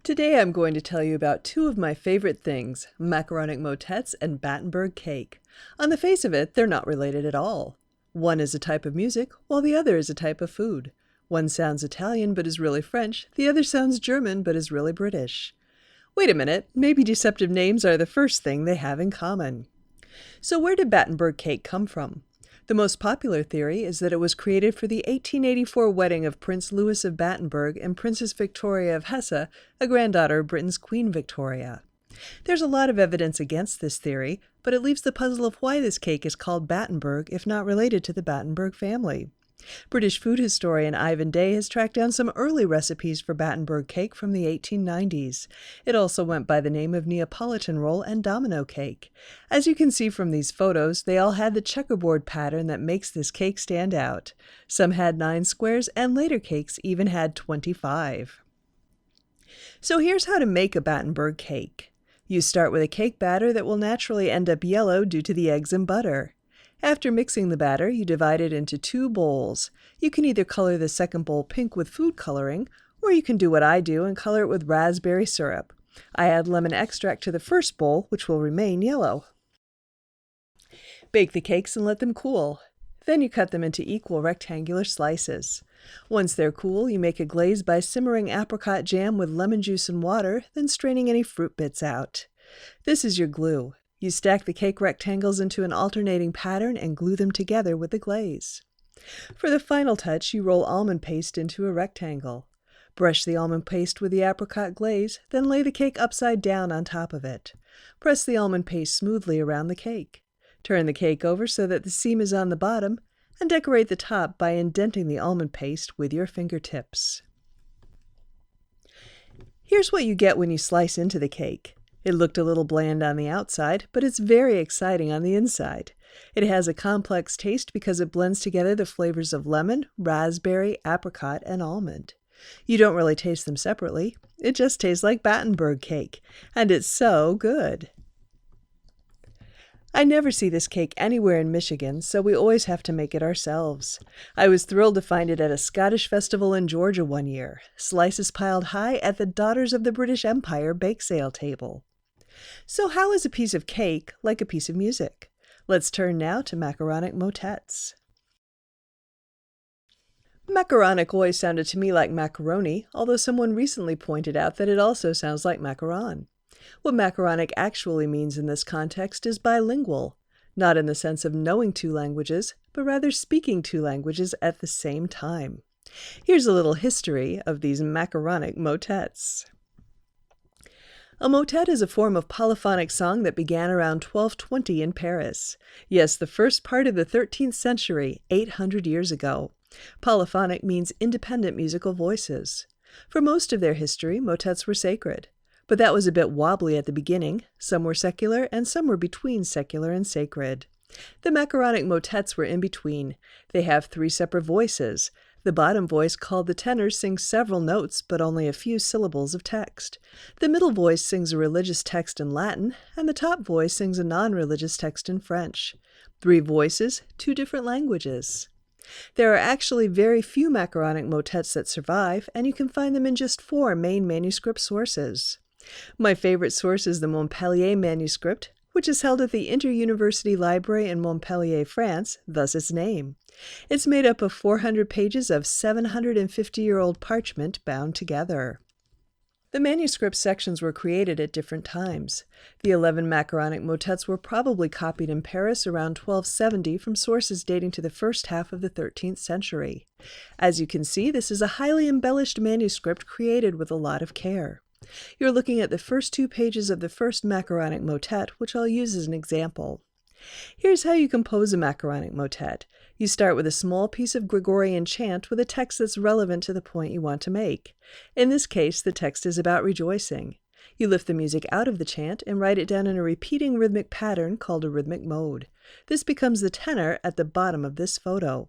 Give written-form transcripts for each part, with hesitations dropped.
Today I'm going to tell you about two of my favorite things, Macaronic Motets and Battenburg cake. On the face of it, they're not related at all. One is a type of music, while the other is a type of food. One sounds Italian but is really French, the other sounds German but is really British. Wait a minute, maybe deceptive names are the first thing they have in common. So where did Battenburg cake come from? The most popular theory is that it was created for the 1884 wedding of Prince Louis of Battenburg and Princess Victoria of Hesse, a granddaughter of Britain's Queen Victoria. There's a lot of evidence against this theory, but it leaves the puzzle of why this cake is called Battenburg if not related to the Battenburg family. British food historian Ivan Day has tracked down some early recipes for Battenburg cake from the 1890s. It also went by the name of Neapolitan roll and domino cake. As you can see from these photos, they all had the checkerboard pattern that makes this cake stand out. Some had 9 squares, and later cakes even had 25. So here's how to make a Battenburg cake. You start with a cake batter that will naturally end up yellow due to the eggs and butter. After mixing the batter, you divide it into 2 bowls. You can either color the second bowl pink with food coloring, or you can do what I do and color it with raspberry syrup. I add lemon extract to the first bowl, which will remain yellow. Bake the cakes and let them cool. Then you cut them into equal rectangular slices. Once they're cool, you make a glaze by simmering apricot jam with lemon juice and water, then straining any fruit bits out. This is your glue. You stack the cake rectangles into an alternating pattern and glue them together with the glaze. For the final touch, you roll almond paste into a rectangle. Brush the almond paste with the apricot glaze, then lay the cake upside down on top of it. Press the almond paste smoothly around the cake. Turn the cake over so that the seam is on the bottom, and decorate the top by indenting the almond paste with your fingertips. Here's what you get when you slice into the cake. It looked a little bland on the outside, but it's very exciting on the inside. It has a complex taste because it blends together the flavors of lemon, raspberry, apricot, and almond. You don't really taste them separately. It just tastes like Battenburg cake, and it's so good. I never see this cake anywhere in Michigan, so we always have to make it ourselves. I was thrilled to find it at a Scottish festival in Georgia one year, slices piled high at the Daughters of the British Empire bake sale table. So how is a piece of cake like a piece of music? Let's turn now to Macaronic Motets. Macaronic always sounded to me like macaroni, although someone recently pointed out that it also sounds like macaron. What macaronic actually means in this context is bilingual, not in the sense of knowing 2 languages, but rather speaking 2 languages at the same time. Here's a little history of these macaronic motets. A motet is a form of polyphonic song that began around 1220 in Paris. Yes, the first part of the 13th century, 800 years ago. Polyphonic means independent musical voices. For most of their history, motets were sacred. But that was a bit wobbly at the beginning. Some were secular, and some were between secular and sacred. The macaronic motets were in between. They have 3 separate voices. The bottom voice, called the tenor, sings several notes, but only a few syllables of text. The middle voice sings a religious text in Latin, and the top voice sings a non-religious text in French. 3 voices, 2 different languages. There are actually very few macaronic motets that survive, and you can find them in just 4 main manuscript sources. My favorite source is the Montpellier manuscript, which is held at the Inter-University Library in Montpellier, France, thus its name. It's made up of 400 pages of 750-year-old parchment bound together. The manuscript sections were created at different times. The 11 macaronic motets were probably copied in Paris around 1270 from sources dating to the first half of the 13th century. As you can see, this is a highly embellished manuscript created with a lot of care. You're looking at the first 2 pages of the first macaronic motet, which I'll use as an example. Here's how you compose a macaronic motet. You start with a small piece of Gregorian chant with a text that's relevant to the point you want to make. In this case, the text is about rejoicing. You lift the music out of the chant and write it down in a repeating rhythmic pattern called a rhythmic mode. This becomes the tenor at the bottom of this photo.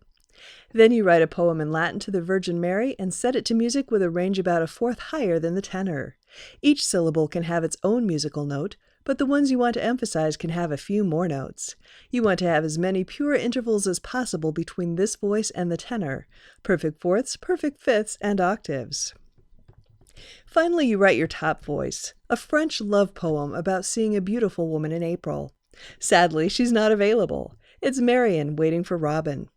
Then you write a poem in Latin to the Virgin Mary and set it to music with a range about a fourth higher than the tenor. Each syllable can have its own musical note, but the ones you want to emphasize can have a few more notes. You want to have as many pure intervals as possible between this voice and the tenor, perfect fourths, perfect fifths, and octaves. Finally, you write your top voice, a French love poem about seeing a beautiful woman in April. Sadly, she's not available. It's Marion waiting for Robin.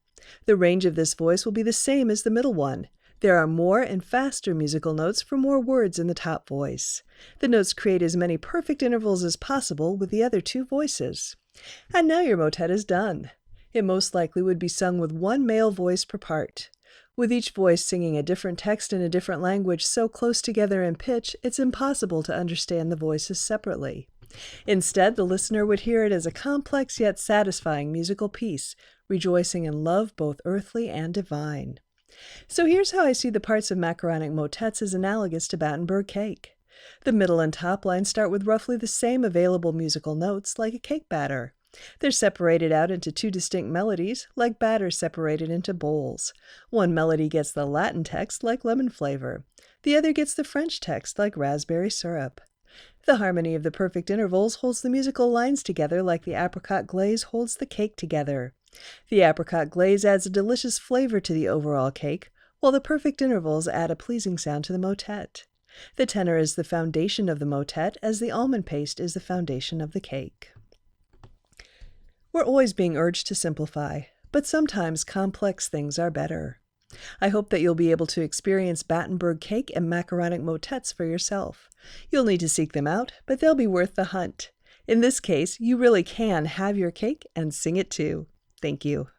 The range of this voice will be the same as the middle one. There are more and faster musical notes for more words in the top voice. The notes create as many perfect intervals as possible with the other two voices. And now your motet is done. It most likely would be sung with one male voice per part. With each voice singing a different text in a different language so close together in pitch, it's impossible to understand the voices separately. Instead, the listener would hear it as a complex yet satisfying musical piece, rejoicing in love both earthly and divine. So here's how I see the parts of Macaronic motets as analogous to Battenburg cake. The middle and top lines start with roughly the same available musical notes, like a cake batter. They're separated out into two distinct melodies, like batter separated into bowls. One melody gets the Latin text, like lemon flavor. The other gets the French text, like raspberry syrup. The harmony of the perfect intervals holds the musical lines together like the apricot glaze holds the cake together. The apricot glaze adds a delicious flavor to the overall cake, while the perfect intervals add a pleasing sound to the motet. The tenor is the foundation of the motet, as the almond paste is the foundation of the cake. We're always being urged to simplify, but sometimes complex things are better. I hope that you'll be able to experience Battenburg cake and macaronic motets for yourself. You'll need to seek them out, but they'll be worth the hunt. In this case, you really can have your cake and sing it too. Thank you.